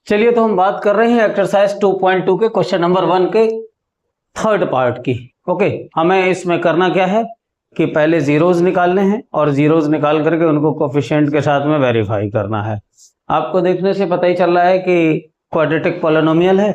चलिए, तो हम बात कर रहे हैं एक्सरसाइज 2.2 के क्वेश्चन नंबर 1 के थर्ड पार्ट की। ओके, हमें इसमें करना क्या है कि पहले जीरोस निकालने हैं और जीरोस निकाल करके उनको कोफिशिएंट के साथ में वेरीफाई करना है। आपको देखने से पता ही चल रहा है कि क्वाड्रेटिक पॉलिनोमियल है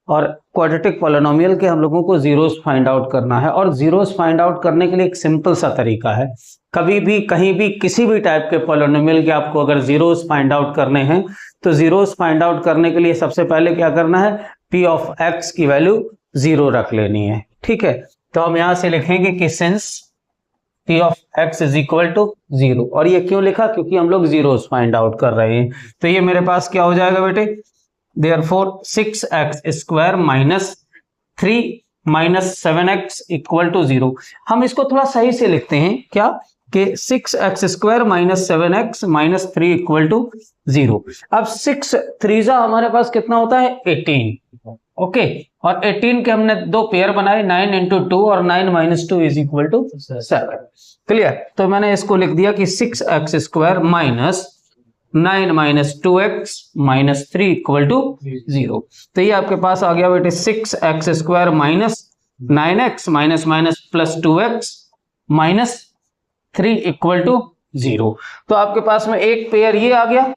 और क्वाड्रेटिक पॉलिनोमियल के हम लोगों को जीरोस फाइंड आउट करना है। और जीरोस फाइंड आउट करने के लिए एक सिंपल सा तरीका है। कभी भी कहीं भी किसी भी टाइप के पॉलिनोमियल के आपको अगर जीरोस फाइंड आउट करने हैं तो जीरोस फाइंड आउट करने के लिए सबसे पहले क्या करना है, p ऑफ x की वैल्यू 0 रख लेनी है। ठीक है, तो हम यहां से लिखेंगे कि since p of x is equal to 0। और ये क्यों लिखा, क्योंकि हम लोग जीरोस फाइंड आउट कर रहे हैं। तो ये मेरे पास क्या हो जाएगा बेटे, therefore 6x square minus 3 minus 7x equal to 0। हम इसको थोड़ा सही से लिखते हैं क्या कि 6x square minus 7x minus 3 equal to 0। अब 6 3 हमारे पास कितना होता है 18। ओके, और 18 के हमने दो पेयर बनाए, 9 इंटू 2 और 9 minus 2 is equal to 7। Clear, तो मैंने इसको लिख दिया कि 6x square minus 9 minus 2x minus 3 equal to 0। तो ये आपके पास आ गया बेटे 6x square minus 9x minus minus plus 2x minus 3 equal to 0। तो आपके पास में एक पेयर ये आ गया,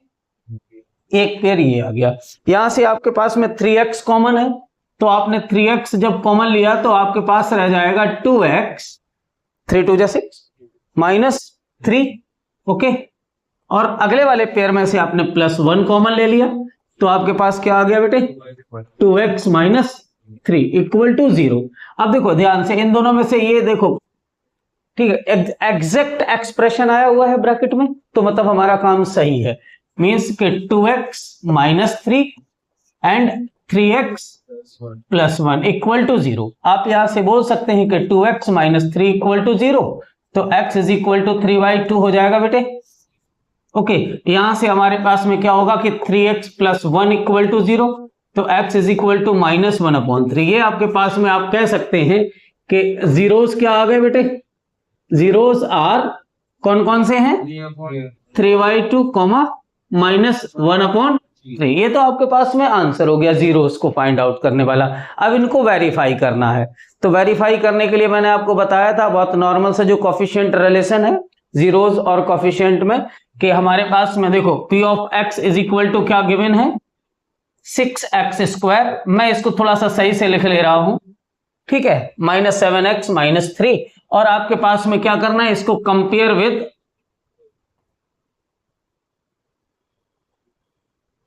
एक पेयर ये आ गया। यहां से आपके पास में 3x कॉमन है, तो आपने 3x जब कॉमन लिया तो आपके पास रह जाएगा 2x, 3 2 6 माइनस 3। ओके, और अगले वाले पेयर में से आपने +1 कॉमन ले लिया, तो आपके पास क्या आ गया बेटे 2x माइनस 3 इक्वल टू 0। अब देखो ध्यान से, इन दोनों में से ये देखो, ठीक है, एग्जैक्ट एक्सप्रेशन आया हुआ है ब्रैकेट में, तो मतलब हमारा काम सही है। मींस के 2x minus 3 and 3x plus 1 equal to 0। आप यहां से बोल सकते हैं कि 2x माइनस 3 इक्वल टू 0, तो x इज इक्वल टू 3/2 हो जाएगा बेटे। ओके, यहां से हमारे पास में क्या होगा कि 3x प्लस 1 इक्वल टू 0, तो x is equal to minus 1/3। ये आपके पास में आप कह सकते हैं कि जीरोस क्या आ गए बेटे, जीरोस आर कौन कौन से हैं 3/2 कॉमा माइनस 1/3। ये तो आपके पास में आंसर हो गया जीरोस को फाइंड आउट करने वाला। अब इनको वेरीफाई करना है, तो वेरीफाई करने के लिए मैंने आपको बताया था बहुत नॉर्मल सा जो कोफिशिएंट रिलेशन है जीरोस और कोफिशिएंट में, कि हमारे पास में देखो p of x is equal to क्या गिवन है 6x स्क्वायर। मैं इसको थोड़ा सा सही से लिख ले रहा हूं, ठीक है, माइनस 7x माइनस 3। और आपके पास में क्या करना है, इसको कंपेयर विद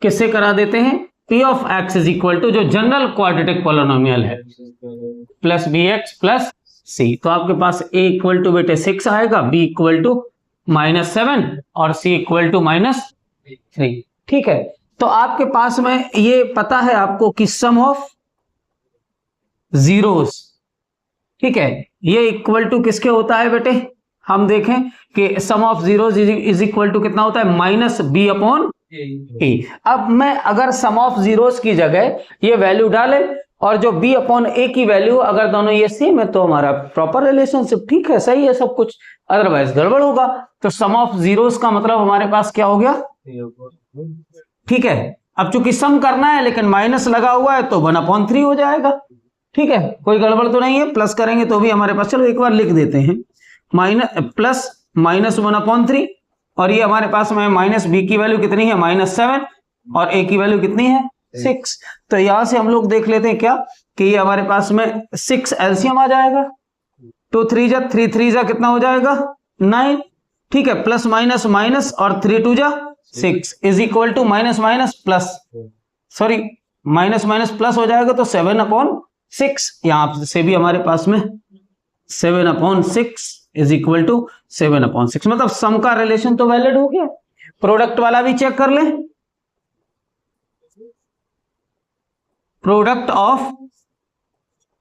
किससे करा देते हैं, p of x is equal to जो जनरल क्वाड्रेटिक पॉलिनोमियल है प्लस bx प्लस c। तो आपके पास a इक्वल टू बेटे 6 आएगा, b इक्वल टू माइनस 7 और c इक्वल टू माइनस 3। ठीक है, तो आपके पास में ये पता है आपको कि सम ऑफ जीरोस, ठीक है, ये इक्वल टू किसके होता है बेटे, हम देखें कि sum of zeros is equal to कितना होता है माइनस b अपॉन a। अब मैं अगर सम ऑफ जीरोस की जगह ये वैल्यू डाले और जो b अपॉन a की वैल्यू अगर दोनों ये सेम है तो हमारा प्रॉपर रिलेशनशिप, ठीक है, सही है सब कुछ, अदरवाइज गड़बड़ होगा। तो सम ऑफ जीरोस का मतलब हमारे पास क्या हो गया, ठीक है। अब चूंकि सम करना है लेकिन माइनस लगा हुआ है तो 1/3 हो जाएगा, ठीक है, कोई गड़बड़ तो नहीं है। प्लस करेंगे तो भी हमारे पास, चलो एक बार लिख देते हैं, प्लस माइनस 1/3, और ये हमारे पास में माइनस b की वैल्यू कितनी है -7 और a की वैल्यू कितनी है 6। तो यहां से हम लोग देख लेते हैं क्या कि ये हमारे पास में 6 एलसीएम आ जाएगा, 2 3 जा 3 3 जा कितना हो जाएगा 9, ठीक है, प्लस माइनस माइनस और 3 2 जा 6 is equal to minus minus plus, sorry minus minus plus हो जाएगा तो 7/6। यहां से भी हमारे पास में 7/6 इज इक्वल टू 7/6, मतलब सम का रिलेशन तो वैलिड हो गया। प्रोडक्ट वाला भी चेक कर लें, प्रोडक्ट ऑफ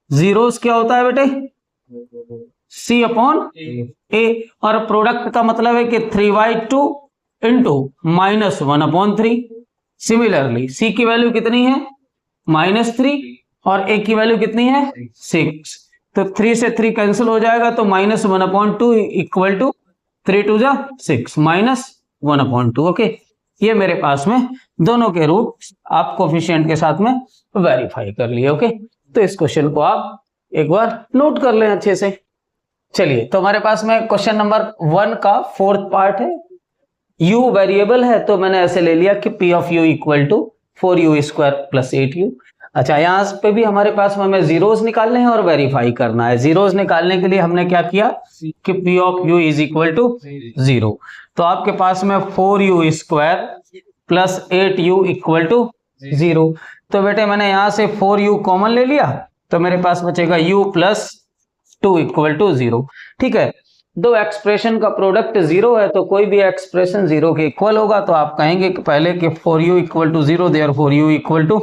जीरोस क्या होता है बेटे c अपॉन a, और प्रोडक्ट का मतलब है कि 3/2 इंटू माइनस 1/3। सिमिलरली c की वैल्यू कितनी है -3 और a की वैल्यू कितनी है 6, तो 3 से 3 कैंसिल हो जाएगा, तो -1/2 इक्वल टू 3 2 जा 6 -1/2। ओके, ये मेरे पास में दोनों के रूट आप कोफिशिएंट के साथ में वेरीफाई कर लिए। ओके, तो इस क्वेश्चन को आप एक बार नोट कर लें अच्छे से। चलिए, तो हमारे पास में क्वेश्चन नंबर 1 का 4th पार्ट है। u वेरिएबल है तो मैंने ऐसे ले लिया कि p of u equal to 4u square plus 8u। अच्छा, यहाँ पे भी हमारे पास में हमें जीरोस निकालने हैं और वेरीफाई करना है। जीरोस निकालने के लिए हमने क्या किया कि p of u is equal to 0। तो आपके पास में 4u square plus 8u equal to 0। तो बेटे मैंने यहाँ से 4u कॉमन ले लिया तो मेरे पास बचेगा u प्लस 2 इक्वल टू 0। ठीक है, दो एक्सप्रेशन का प्रोडक्ट 0 है तो कोई भी एक्सप्रेशन 0 के इक्वल होगा। तो आप कहेंगे कि पहले कि 4u equal to 0, therefore u equal to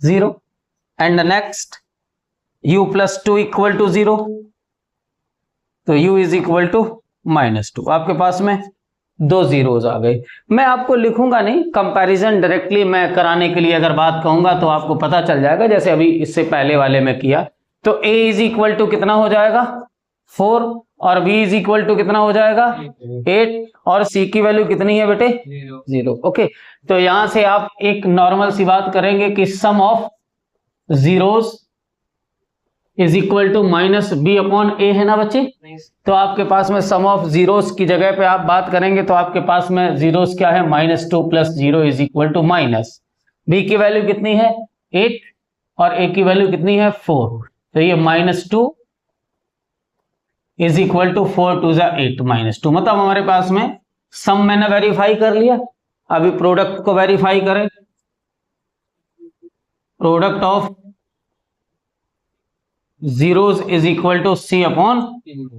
0 and next u plus 2 equal to 0, तो u इज इक्वल टू -2। आपके पास में दो जीरोस आ गए। मैं आपको लिखूंगा नहीं, कंपैरिजन डायरेक्टली मैं कराने के लिए अगर बात कहूंगा तो आपको पता चल जाएगा, जैसे अभी इससे पहले वाले में किया। तो a इज इक्वल टू कितना हो जाएगा 4 और b इज इक्वल टू कितना हो जाएगा 8 और c की वैल्यू कितनी है बेटे 0। ओके, तो यहां से आप एक नॉर्मल सी बात करेंगे कि sum of zeros is equal to minus b upon a है ना बच्चे। तो आपके पास में सम ऑफ जीरोस की जगह पे आप बात करेंगे तो आपके पास में जीरोस क्या है -2 plus 0 is equal to minus B की वैल्यू कितनी है 8 और ए की वैल्यू कितनी है 4। तो ये -2 इज इक्वल टू 4 टू 8 -2, मतलब हमारे पास में सम मैंने वेरीफाई कर लिया। अभी प्रोडक्ट को वेरीफाई करें। Product of zeros is equal to c upon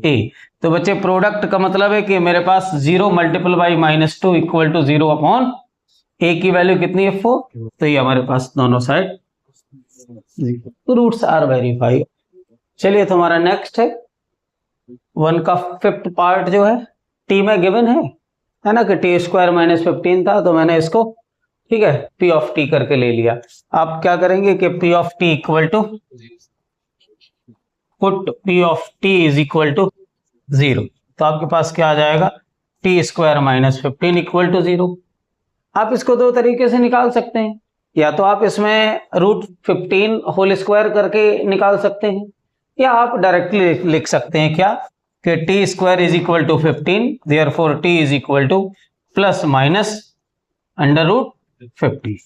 a. तो बच्चे प्रोडक्ट का मतलब है कि मेरे पास 0 multiple by -2 equal to 0 upon a की वैल्यू कितनी है 4। तो ये हमारे पास दोनों साइड रूट्स आर वेरीफाई। चलिए, तो हमारा नेक्स्ट है 1 का 5th पार्ट जो है टी में गिवन है ना कि टी स्क्वायर -15 था, तो मैंने इसको ठीक है पी ऑफ टी करके ले लिया। आप क्या करेंगे कि P of T equal to put p of t is equal to 0। तो आपके पास क्या आ जाएगा टी स्क्वायर -15 इक्वल टू 0। आप इसको दो तरीके से निकाल सकते हैं, या तो आप इसमें √15 होल स्क्वायर करके निकाल सकते हैं, या आप डायरेक्टली लिख सकते हैं क्या कि T square is equal to 15, therefore T is equal to plus minus √50।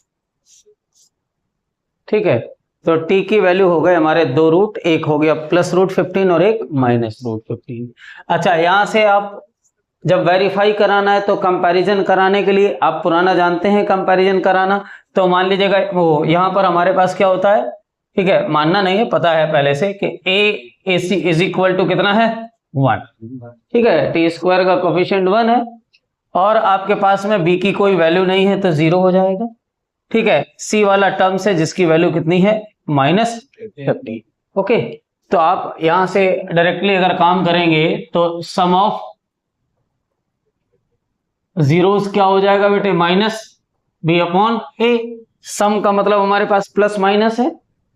ठीक है, तो t की वैल्यू हो गए हमारे दो रूट, एक हो गया +√15 और एक -√15। अच्छा, यहां से आप जब वेरीफाई कराना है तो कंपैरिजन कराने के लिए आप पुराना जानते हैं कंपैरिजन कराना। तो मान लीजिएगा वो यहां पर हमारे पास क्या होता है, ठीक है, मानना नहीं है, पता है पहले से कि a ac is equal to कितना है 1। ठीक है, टी स्क्वायर का कोफिशिएंट 1 है और आपके पास में b की कोई वैल्यू नहीं है तो 0 हो जाएगा। ठीक है, c वाला टर्म से जिसकी वैल्यू कितनी है -50। ओके, तो आप यहां से डायरेक्टली अगर काम करेंगे तो सम ऑफ जीरोस क्या हो जाएगा बेटे -b अपॉन a। सम का मतलब हमारे पास प्लस माइनस है,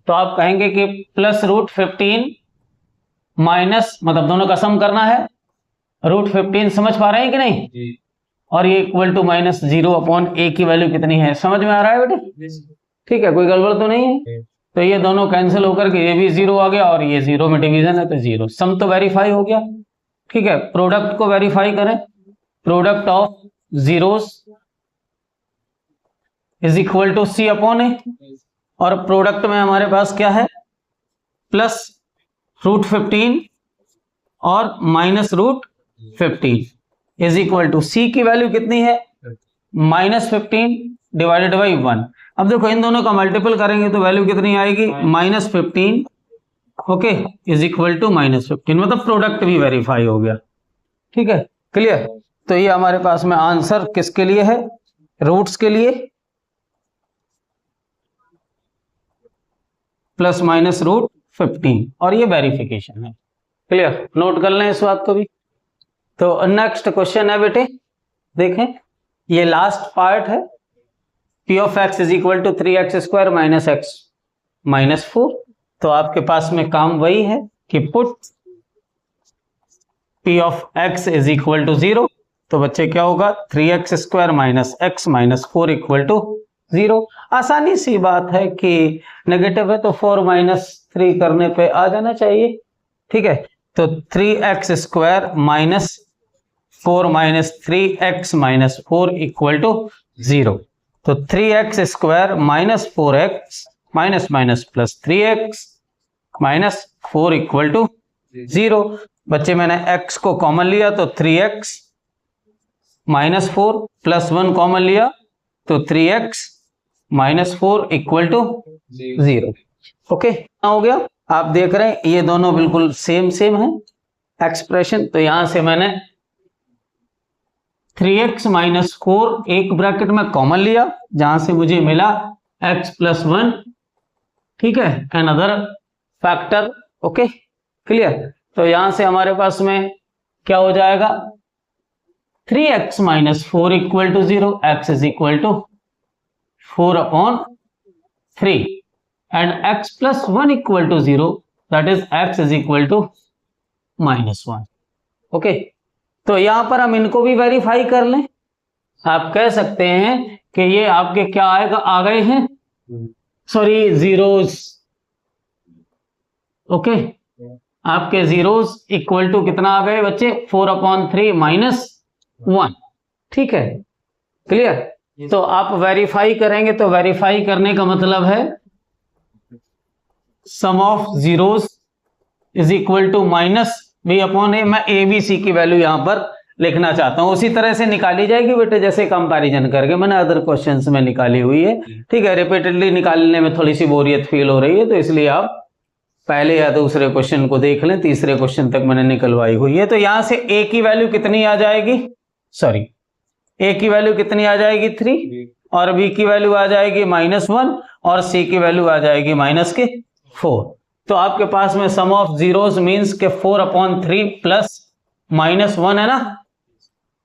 तो आप कहेंगे कि +√15 माइनस, मतलब दोनों का सम करना है, √15 समझ पा रहे हैं कि नहीं जी। और ये इक्वल टू -0 अपॉन a की वैल्यू कितनी है, समझ में आ रहा है बेटे। ठीक है, कोई गड़बड़ तो नहीं है। तो ये दोनों कैंसिल होकर के ये भी 0 आ गया और ये 0 में डिवीजन है तो 0। सम तो वेरीफाई हो गया। ठीक है, प्रोडक्ट को वेरीफाई करें। Product of zeros is equal to c upon a, और प्रोडक्ट में हमारे पास क्या है +√15 और -√15 इज इक्वल टू सी की वैल्यू कितनी है -15 डिवाइडेड बाई 1। अब देखो इन दोनों का मल्टीपल करेंगे तो वैल्यू कितनी आएगी -15, ओके, इज इक्वल टू -15, मतलब प्रोडक्ट भी वेरीफाई हो गया। ठीक है, क्लियर। तो ये हमारे पास में आंसर किसके लिए है, रूट्स के लिए, +-√15, और ये वेरिफिकेशन है। क्लियर, नोट कर लें इस बात को भी। तो नेक्स्ट क्वेश्चन है बेटे, देखें ये लास्ट पार्ट है। p of x is equal to 3x² - x - 4। तो आपके पास में काम वही है कि put p of x is equal to 0 तो बच्चे क्या होगा 3x square minus x minus 4 equal to 0। आसानी सी बात है कि नेगेटिव है तो 4 माइनस 3 करने पे आ जाना चाहिए। ठीक है, तो 3x square minus 4 minus 3x minus 4 equal to 0। तो 3x square minus 4x minus minus plus 3x minus 4 equal to 0। बच्चे मैंने x को कॉमन लिया तो 3x माइनस 4 प्लस 1 कॉमन लिया तो 3x minus 4 equal to 0। Okay, हो गया। आप देख रहे हैं ये दोनों बिल्कुल सेम है एक्सप्रेशन। तो यहां से मैंने 3x माइनस 4 एक ब्रैकेट में कॉमन लिया जहां से मुझे मिला x प्लस 1। ठीक है, अनदर फैक्टर। Okay, clear. तो यहां से हमारे पास में क्या हो जाएगा 3x minus 4 equal to 0, x is equal to 4 upon 3 and x plus 1 equal to 0, that is x is equal to minus 1। Okay, तो यहां पर हम इनको भी वेरीफाई कर लें। आप कह सकते हैं कि ये आपके क्या आएगा, आ गए हैं, सॉरी जीरोस। ओके, आपके जीरोस इक्वल टू कितना आ गए बच्चे 4 अपॉन 3 माइनस 1। ठीक है, क्लियर। तो आप वेरीफाई करेंगे तो वेरीफाई करने का मतलब है sum of zeros is equal to minus b upon a. मैं ए बी सी की वैल्यू यहां पर लिखना चाहता हूं, उसी तरह से निकाली जाएगी बेटे जैसे कंपैरिजन करके मैंने अदर क्वेश्चंस में निकाली हुई है। ठीक है, रिपीटेडली निकालने में थोड़ी सी बोरियत फील हो रही है, तो इसलिए आप पहले या दूसरे क्वेश्चन को देख लें, तीसरे क्वेश्चन तक मैंने निकलवाई हुई है। तो यहां से ए की वैल्यू कितनी आ जाएगी, सॉरी ए की वैल्यू कितनी आ जाएगी 3 और बी की वैल्यू आ जाएगी -1 और सी की वैल्यू आ जाएगी -4। तो आपके पास में सम ऑफ जीरोस मींस के 4 अपॉन 3 प्लस -1 है ना,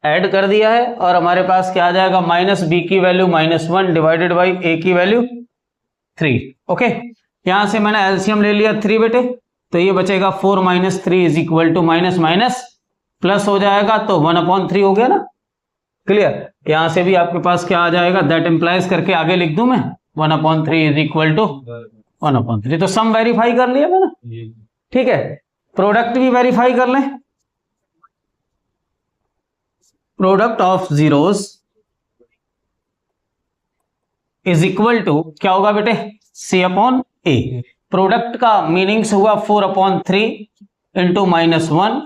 ऐड कर दिया है और हमारे पास क्या आ जाएगा माइनस बी की वैल्यू -1 डिवाइडेड बाई ए की वैल्यू 3। ओके, यहां से मैंने एलसीएम ले लिया 3 बेटे, तो ये बचेगा 4 minus 3 is equal to minus minus plus हो जाएगा तो 1 अपॉन 3 हो गया ना, क्लियर। यहां से भी आपके पास क्या आ जाएगा, दैट इंप्लाइज करके आगे लिख दूं मैं 1 upon 3 is equal to 1 upon 3। तो सम वेरीफाई कर लिया मैंने। ठीक है, प्रोडक्ट भी वेरीफाई कर लें। Product of zeros is equal to क्या होगा बेटे सी अपॉन ए। प्रोडक्ट का मीनिंग्स हुआ 4 upon 3 into -1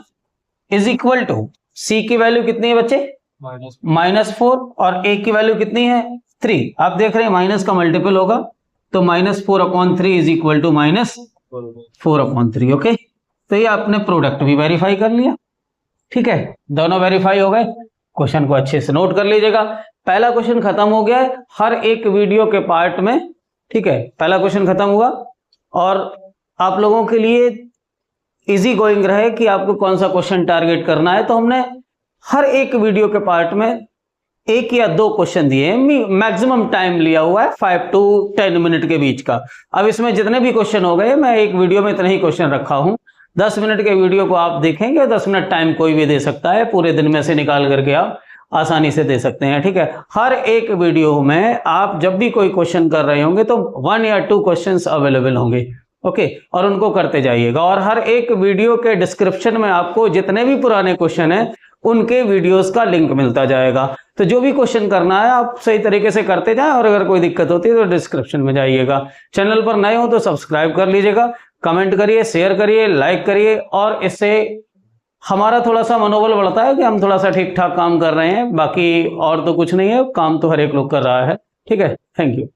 is equal to c की वैल्यू कितनी है बच्चे -4 और ए की वैल्यू कितनी है 3। आप देख रहे हैं माइनस का मल्टीपल होगा तो -4 upon 3 is equal to -4 upon 3। Okay, तो ये आपने प्रोडक्ट भी वेरीफाई कर लिया। ठीक है, दोनों वेरीफाई हो गए। क्वेश्चन को अच्छे से नोट कर लीजिएगा। पहला क्वेश्चन खत्म हो गया है हर एक वीडियो के पार्ट में। ठीक है, पहला क्वेश्चन खत्म हुआ और आप लोगों के लिए इजी गोइंग रहे कि आपको कौन सा क्वेश्चन टारगेट करना है, तो हमने हर एक वीडियो के पार्ट में 1 या 2 क्वेश्चन दिए हैं। मैक्सिमम टाइम लिया हुआ है 5 to 10 मिनट के बीच का। अब इसमें जितने भी क्वेश्चन हो गए मैं एक वीडियो में इतने ही क्वेश्चन रखा हूं। 10 मिनट के वीडियो को आप देखेंगे, 10 मिनट टाइम कोई भी दे सकता है, पूरे दिन में से निकाल करके आप आसानी से दे सकते हैं। ठीक है, हर एक वीडियो में आप जब भी कोई क्वेश्चन कर रहे होंगे तो 1 या 2 क्वेश्चंस अवेलेबल होंगे। ओके, और उनको करते जाइएगा। और हर एक वीडियो के डिस्क्रिप्शन में आपको जितने भी पुराने क्वेश्चन हैं उनके वीडियोस का लिंक मिलता जाएगा। तो जो भी क्वेश्चन करना है आप सही तरीके से करते जाएं और अगर कोई दिक्कत होती है तो डिस्क्रिप्शन में जाइएगा। चैनल पर नए हो तो सब्सक्राइब कर लीजिएगा, कमेंट करिए, शेयर करिए, लाइक करिए, और इससे हमारा थोड़ा सा मनोबल बढ़ता है कि हम थोड़ा सा ठीक ठाक काम कर रहे हैं। बाकी और तो कुछ नहीं है, काम तो हर एक लोग कर रहा है। ठीक है, थैंक यू।